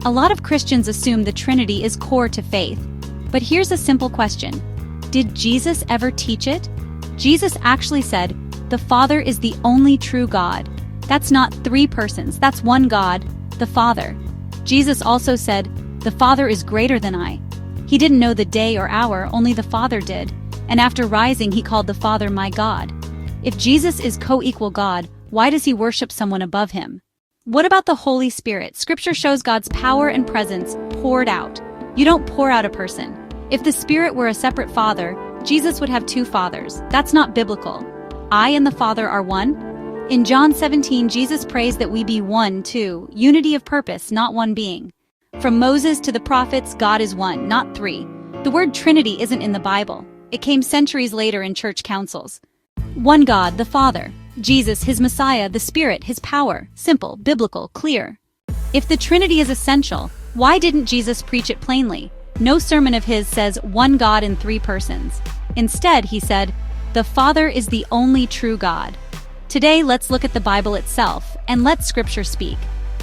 A lot of Christians assume the Trinity is core to faith. But here's a simple question. Did Jesus ever teach it? Jesus actually said, "The Father is the only true God." That's not three persons, that's one God, the Father. Jesus also said, "The Father is greater than I." He didn't know the day or hour, only the Father did. And after rising, he called the Father my God. If Jesus is co-equal God, why does he worship someone above him? What about the Holy Spirit? Scripture shows God's power and presence poured out. You don't pour out a person. If the Spirit were a separate Father, Jesus would have two fathers. That's not biblical. I and the Father are one. In John 17, Jesus prays that we be one too, unity of purpose, not one being. From Moses to the prophets, God is one, not three. The word Trinity isn't in the Bible. It came centuries later in church councils. One God, the Father. Jesus, his Messiah, the Spirit, his power. Simple, biblical, clear. If the Trinity is essential, why didn't Jesus preach it plainly? No sermon of his says one God in three persons. Instead, he said, "The Father is the only true God." Today, let's look at the Bible itself, and let Scripture speak.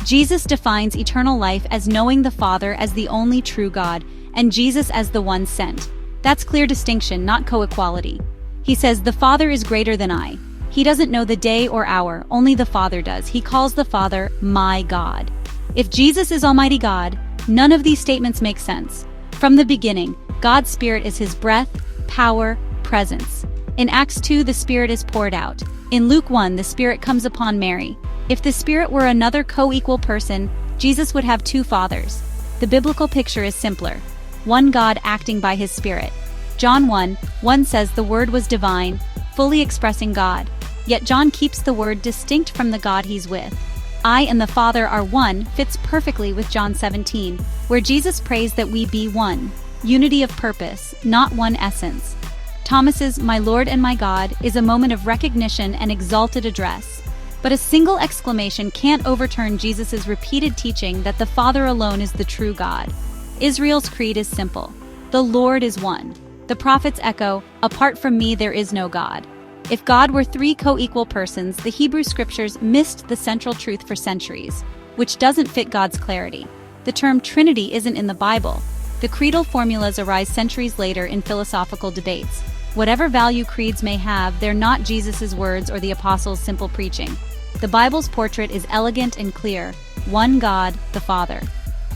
Jesus defines eternal life as knowing the Father as the only true God, and Jesus as the one sent. That's clear distinction, not co-equality. He says, "The Father is greater than I." He doesn't know the day or hour, only the Father does. He calls the Father my God. If Jesus is Almighty God, none of these statements make sense. From the beginning, God's Spirit is his breath, power, presence. In Acts 2, the Spirit is poured out. In Luke 1, the Spirit comes upon Mary. If the Spirit were another co-equal person, Jesus would have two fathers. The biblical picture is simpler. One God acting by his Spirit. John 1:1 says the Word was divine, fully expressing God. Yet John keeps the Word distinct from the God he's with. I and the Father are one fits perfectly with John 17, where Jesus prays that we be one. Unity of purpose, not one essence. Thomas's "My Lord and my God" is a moment of recognition and exalted address. But a single exclamation can't overturn Jesus' repeated teaching that the Father alone is the true God. Israel's creed is simple. The Lord is one. The prophets echo, "Apart from me there is no God." If God were three co-equal persons, the Hebrew Scriptures missed the central truth for centuries, which doesn't fit God's clarity. The term Trinity isn't in the Bible. The creedal formulas arise centuries later in philosophical debates. Whatever value creeds may have, they're not Jesus' words or the apostles' simple preaching. The Bible's portrait is elegant and clear. One God, the Father.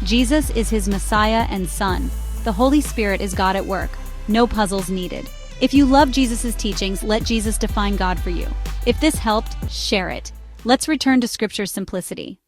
Jesus is his Messiah and Son. The Holy Spirit is God at work. No puzzles needed. If you love Jesus' teachings, let Jesus define God for you. If this helped, share it. Let's return to Scripture's simplicity.